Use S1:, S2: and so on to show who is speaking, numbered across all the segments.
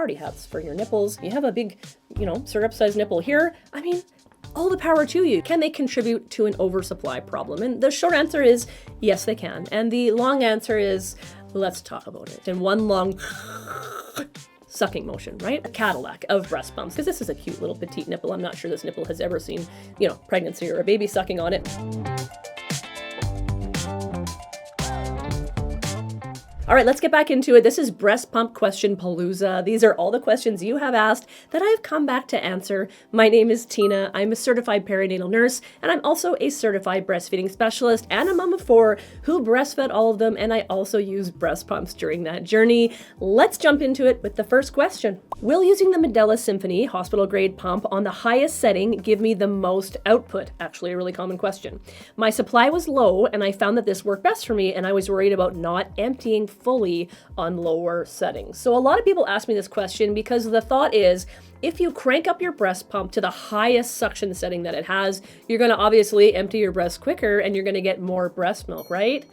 S1: party hats for your nipples. You have a big, syrup-sized nipple here. I mean, all the power to you. Can they contribute to an oversupply problem? And the short answer is yes, they can. And the long answer is let's talk about it. In one long sucking motion, right? A Cadillac of breast pumps. Because this is a cute little petite nipple. I'm not sure this nipple has ever seen, pregnancy or a baby sucking on it. All right, let's get back into it. This is Breast Pump Question Palooza. These are all the questions you have asked that I've come back to answer. My name is Tina. I'm a certified perinatal nurse, and I'm also a certified breastfeeding specialist and a mom of 4 who breastfed all of them, and I also use breast pumps during that journey. Let's jump into it with the first question. Will using the Medela Symphony hospital-grade pump on the highest setting give me the most output? Actually, a really common question. My supply was low, and I found that this worked best for me, and I was worried about not emptying fully on lower settings. So a lot of people ask me this question because the thought is, if you crank up your breast pump to the highest suction setting that it has, you're going to obviously empty your breast quicker and you're going to get more breast milk, right?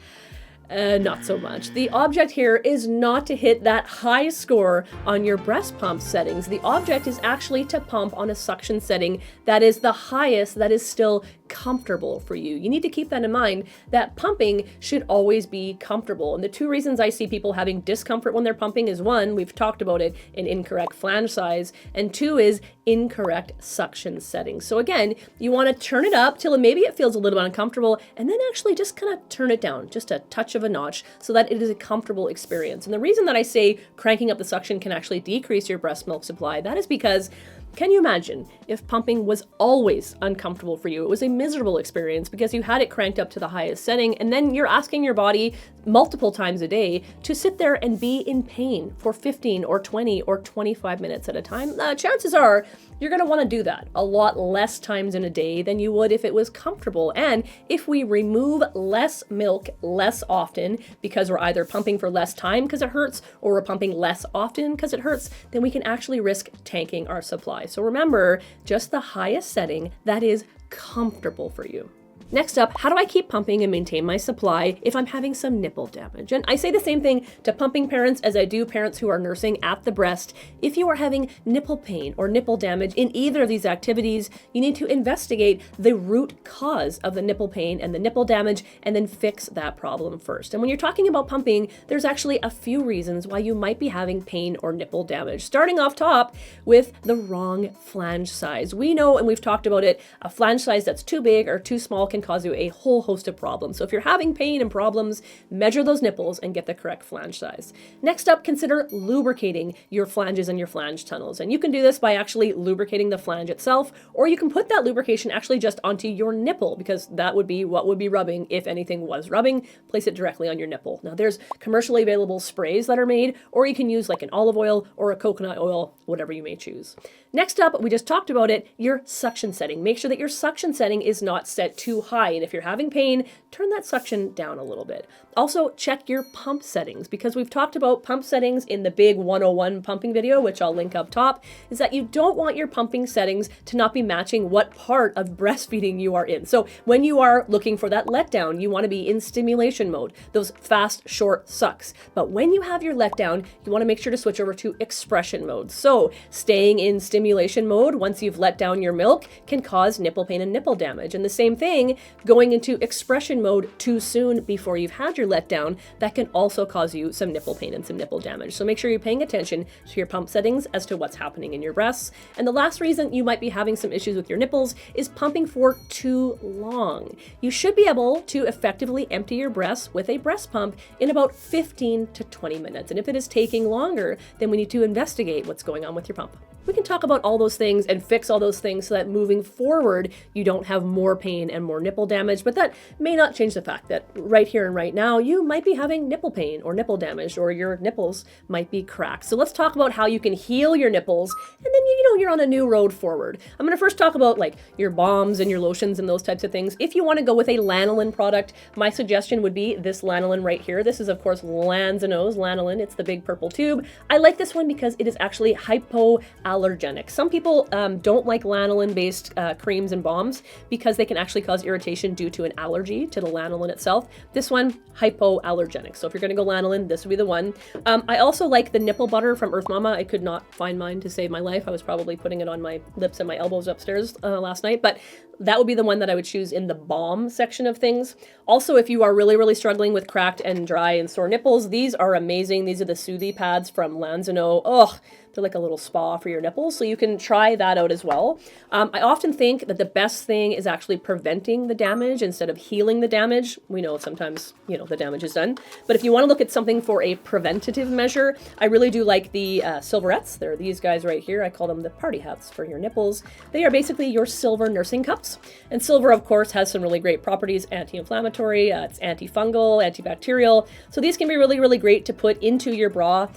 S1: Not so much. The object here is not to hit that high score on your breast pump settings. The object is actually to pump on a suction setting that is the highest, that is still comfortable for you. You need to keep that in mind, that pumping should always be comfortable. And the 2 reasons I see people having discomfort when they're pumping is 1, we've talked about it, an incorrect flange size, and 2 is incorrect suction settings. So again, you want to turn it up till maybe it feels a little bit uncomfortable, and then actually just kind of turn it down, just a touch of a notch, so that it is a comfortable experience. And the reason that I say cranking up the suction can actually decrease your breast milk supply, that is because, can you imagine if pumping was always uncomfortable for you? It was a miserable experience because you had it cranked up to the highest setting, and then you're asking your body multiple times a day to sit there and be in pain for 15 or 20 or 25 minutes at a time. Chances are you're going to want to do that a lot less times in a day than you would if it was comfortable. And if we remove less milk less often because we're either pumping for less time because it hurts, or we're pumping less often because it hurts, then we can actually risk tanking our supply. So remember, just the highest setting that is comfortable for you. Next up, how do I keep pumping and maintain my supply if I'm having some nipple damage? And I say the same thing to pumping parents as I do parents who are nursing at the breast. If you are having nipple pain or nipple damage in either of these activities, you need to investigate the root cause of the nipple pain and the nipple damage and then fix that problem first. And when you're talking about pumping, there's actually a few reasons why you might be having pain or nipple damage. Starting off top with the wrong flange size. We know, and we've talked about it, a flange size that's too big or too small can cause you a whole host of problems. So if you're having pain and problems, measure those nipples and get the correct flange size. Next up, consider lubricating your flanges and your flange tunnels. And you can do this by actually lubricating the flange itself, or you can put that lubrication actually just onto your nipple, because that would be what would be rubbing if anything was rubbing. Place it directly on your nipple. Now there's commercially available sprays that are made, or you can use like an olive oil or a coconut oil, whatever you may choose. Next up, we just talked about it, your suction setting. Make sure that your suction setting is not set too high. And if you're having pain, turn that suction down a little bit. Also, check your pump settings, because we've talked about pump settings in the big 101 pumping video, which I'll link up top, is that you don't want your pumping settings to not be matching what part of breastfeeding you are in. So when you are looking for that letdown, you want to be in stimulation mode, those fast, short sucks. But when you have your letdown, you want to make sure to switch over to expression mode. So staying in stimulation mode once you've let down your milk can cause nipple pain and nipple damage. And the same thing, going into expression mode too soon before you've had your letdown, that can also cause you some nipple pain and some nipple damage. So make sure you're paying attention to your pump settings as to what's happening in your breasts. And the last reason you might be having some issues with your nipples is pumping for too long. You should be able to effectively empty your breasts with a breast pump in about 15 to 20 minutes. And if it is taking longer, then we need to investigate what's going on with your pump. We can talk about all those things and fix all those things so that moving forward, you don't have more pain and more nipple damage, but that may not change the fact that right here and right now, you might be having nipple pain or nipple damage, or your nipples might be cracked. So let's talk about how you can heal your nipples, and then you're on a new road forward. I'm gonna first talk about like your balms and your lotions and those types of things. If you wanna go with a lanolin product, my suggestion would be this lanolin right here. This is of course Lanzanos lanolin, it's the big purple tube. I like this one because it is actually hypoallergenic. hypoallergenic. Some people don't like lanolin-based creams and balms because they can actually cause irritation due to an allergy to the lanolin itself. This one, hypoallergenic. So if you're going to go lanolin, this would be the one. I also like the nipple butter from Earth Mama. I could not find mine to save my life. I was probably putting it on my lips and my elbows upstairs last night, but that would be the one that I would choose in the balm section of things. Also, if you are really, really struggling with cracked and dry and sore nipples, these are amazing. These are the Soothie pads from Lanzano. Oh, they're like a little spa for your nipples, so you can try that out as well. I often think that the best thing is actually preventing the damage instead of healing the damage. We know sometimes, you know, the damage is done. But if you want to look at something for a preventative measure, I really do like the Silverettes. They're these guys right here. I call them the party hats for your nipples. They are basically your silver nursing cups. And silver, of course, has some really great properties, anti-inflammatory, it's antifungal, antibacterial. So these can be really, really great to put into your bra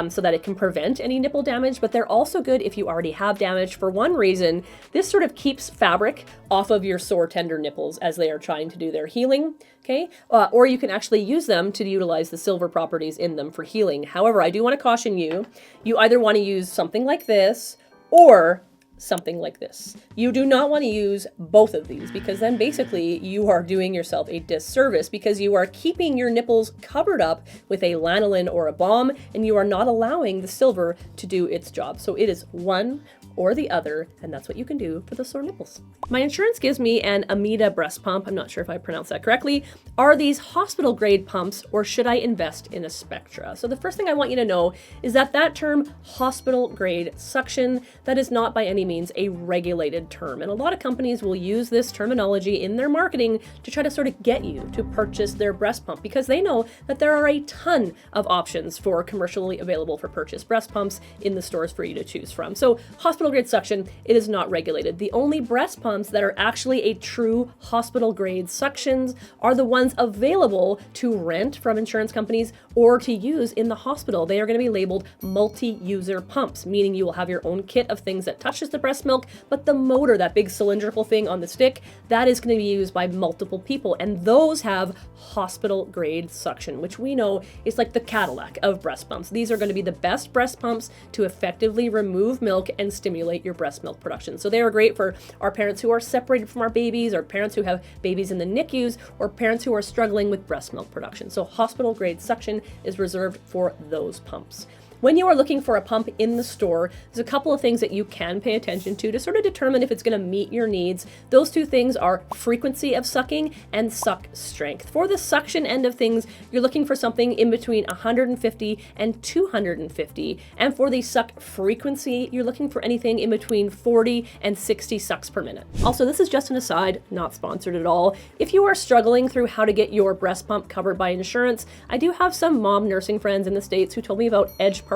S1: so that it can prevent any nipple damage, but they're also good if you already have damage. For one reason, this sort of keeps fabric off of your sore, tender nipples as they are trying to do their healing, okay? Or you can actually use them to utilize the silver properties in them for healing. However, I do want to caution you, you either want to use something like this or something like this. You do not want to use both of these because then basically you are doing yourself a disservice because you are keeping your nipples covered up with a lanolin or a balm and you are not allowing the silver to do its job. So it is one or the other, and that's what you can do for the sore nipples. My insurance gives me an Amida breast pump. I'm not sure if I pronounced that correctly. Are these hospital grade pumps or should I invest in a Spectra? So the first thing I want you to know is that that term hospital grade suction, that is not by any means a regulated term. And a lot of companies will use this terminology in their marketing to try to sort of get you to purchase their breast pump because they know that there are a ton of options for commercially available for purchase breast pumps in the stores for you to choose from. So hospital grade suction, it is not regulated. The only breast pumps that are actually a true hospital grade suctions are the ones available to rent from insurance companies or to use in the hospital. They are going to be labeled multi-user pumps, meaning you will have your own kit of things that touches the breast milk, but the motor, that big cylindrical thing on the stick, that is going to be used by multiple people. And those have hospital grade suction, which we know is like the Cadillac of breast pumps. These are going to be the best breast pumps to effectively remove milk and stimulate your breast milk production. So they are great for our parents who are separated from our babies, or parents who have babies in the NICUs, or parents who are struggling with breast milk production. So hospital grade suction is reserved for those pumps. When you are looking for a pump in the store, there's a couple of things that you can pay attention to sort of determine if it's going to meet your needs. Those two things are frequency of sucking and suck strength. For the suction end of things, you're looking for something in between 150 and 250. And for the suck frequency, you're looking for anything in between 40 and 60 sucks per minute. Also, this is just an aside, not sponsored at all. If you are struggling through how to get your breast pump covered by insurance, I do have some mom nursing friends in the States who told me about EdgePark.com.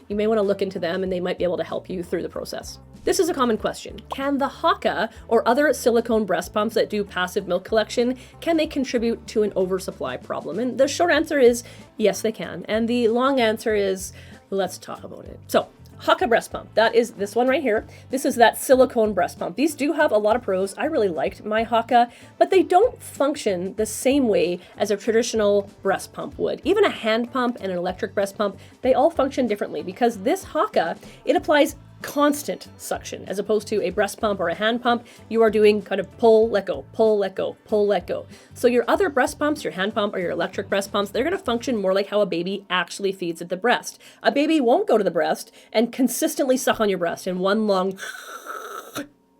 S1: You may want to look into them and they might be able to help you through the process. This is a common question. Can the Haakaa or other silicone breast pumps that do passive milk collection, can they contribute to an oversupply problem? And the short answer is yes, they can. And the long answer is let's talk about it. So Haakaa breast pump, that is this one right here. This is that silicone breast pump. These do have a lot of pros. I really liked my Haakaa, but they don't function the same way as a traditional breast pump would. Even a hand pump and an electric breast pump, they all function differently because this Haakaa, it applies constant suction as opposed to a breast pump or a hand pump. You are doing kind of pull, let go, pull, let go, pull, let go. So your other breast pumps, your hand pump or your electric breast pumps, they're going to function more like how a baby actually feeds at the breast. A baby won't go to the breast and consistently suck on your breast in one long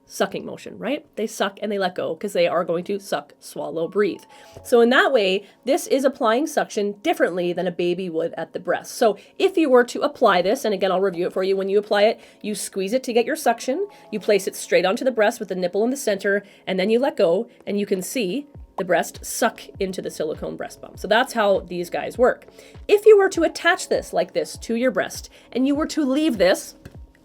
S1: sucking motion, right? They suck and they let go because they are going to suck, swallow, breathe. So in that way, this is applying suction differently than a baby would at the breast. So if you were to apply this, and again, I'll review it for you. When you apply it, you squeeze it to get your suction, you place it straight onto the breast with the nipple in the center, and then you let go, and you can see the breast suck into the silicone breast pump. So that's how these guys work. If you were to attach this like this to your breast, and you were to leave this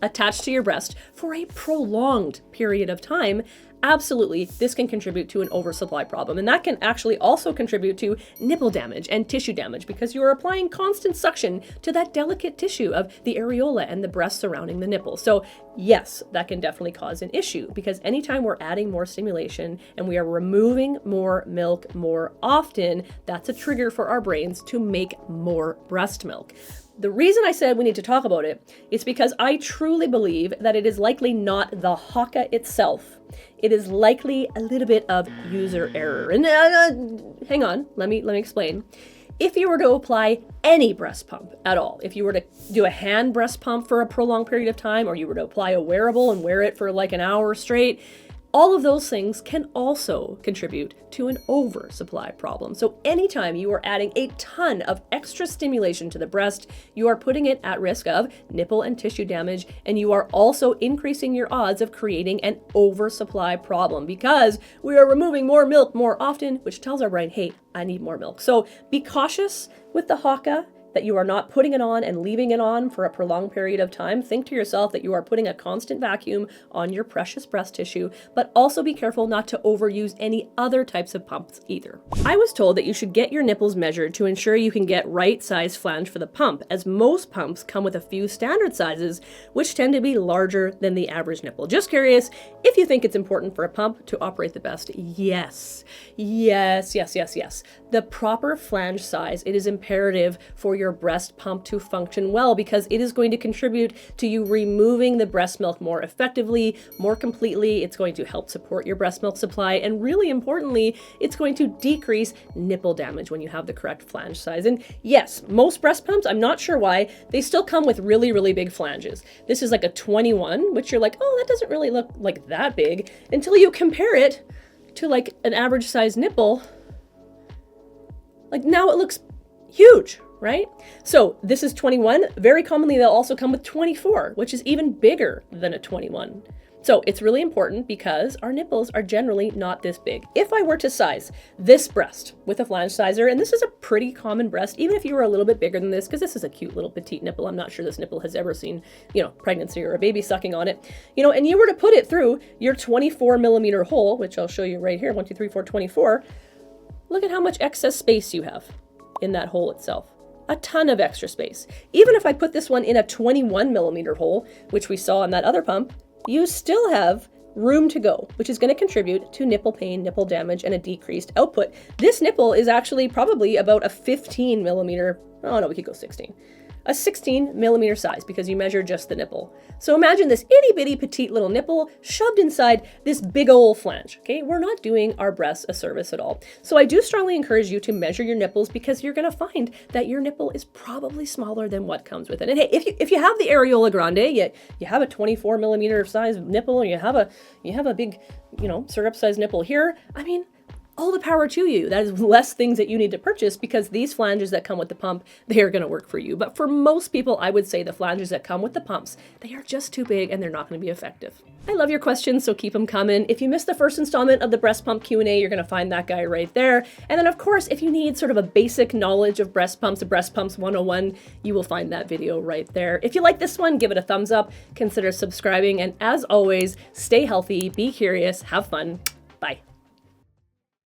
S1: attached to your breast for a prolonged period of time, absolutely, this can contribute to an oversupply problem. And that can actually also contribute to nipple damage and tissue damage because you are applying constant suction to that delicate tissue of the areola and the breast surrounding the nipple. So yes, that can definitely cause an issue because anytime we're adding more stimulation and we are removing more milk more often, that's a trigger for our brains to make more breast milk. The reason I said we need to talk about it is because I truly believe that it is likely not the Haakaa itself. It is likely a little bit of user error. And hang on, let me explain. If you were to apply any breast pump at all, if you were to do a hand breast pump for a prolonged period of time, or you were to apply a wearable and wear it for like an hour straight, all of those things can also contribute to an oversupply problem. So anytime you are adding a ton of extra stimulation to the breast, you are putting it at risk of nipple and tissue damage, and you are also increasing your odds of creating an oversupply problem because we are removing more milk more often, which tells our brain, hey, I need more milk. So be cautious with the Haakaa, that you are not putting it on and leaving it on for a prolonged period of time. Think to yourself that you are putting a constant vacuum on your precious breast tissue, but also be careful not to overuse any other types of pumps either. I was told that you should get your nipples measured to ensure you can get right size flange for the pump, as most pumps come with a few standard sizes, which tend to be larger than the average nipple. Just curious if you think it's important for a pump to operate the best. Yes. The proper flange size, it is imperative for your breast pump to function well because it is going to contribute to you removing the breast milk more effectively, more completely. It's going to help support your breast milk supply. And really importantly, it's going to decrease nipple damage when you have the correct flange size. And yes, most breast pumps, I'm not sure why, they still come with really, really big flanges. This is like a 21, which you're like, oh, that doesn't really look like that big until you compare it to like an average size nipple. Like now it looks huge, right? So this is 21. Very commonly, they'll also come with 24, which is even bigger than a 21. So it's really important because our nipples are generally not this big. If I were to size this breast with a flange sizer, and this is a pretty common breast, even if you were a little bit bigger than this, because this is a cute little petite nipple. I'm not sure this nipple has ever seen, pregnancy or a baby sucking on it, and you were to put it through your 24 millimeter hole, which I'll show you right here, 1, 2, 3, 4, 24. Look at how much excess space you have in that hole itself. A ton of extra space. Even if I put this one in a 21 millimeter hole, which we saw on that other pump, you still have room to go, which is going to contribute to nipple pain, nipple damage, and a decreased output. This nipple is actually probably about a 15 millimeter, oh no, we could go 16. A 16 millimeter size because you measure just the nipple. So imagine this itty bitty petite little nipple shoved inside this big old flange, okay? We're not doing our breasts a service at all. So I do strongly encourage you to measure your nipples because you're gonna find that your nipple is probably smaller than what comes with it. And hey, if you have the areola grande, you have a 24 millimeter size nipple, and you have a big, syrup size nipple here, I mean, all the power to you. That is less things that you need to purchase because these flanges that come with the pump, they are going to work for you. But for most people, I would say the flanges that come with the pumps, they are just too big and they're not going to be effective. I love your questions, so keep them coming. If you missed the first installment of the breast pump Q&A, you're going to find that guy right there. And then of course, if you need sort of a basic knowledge of breast pumps 101, you will find that video right there. If you like this one, give it a thumbs up, consider subscribing. And as always, stay healthy, be curious, have fun. Bye.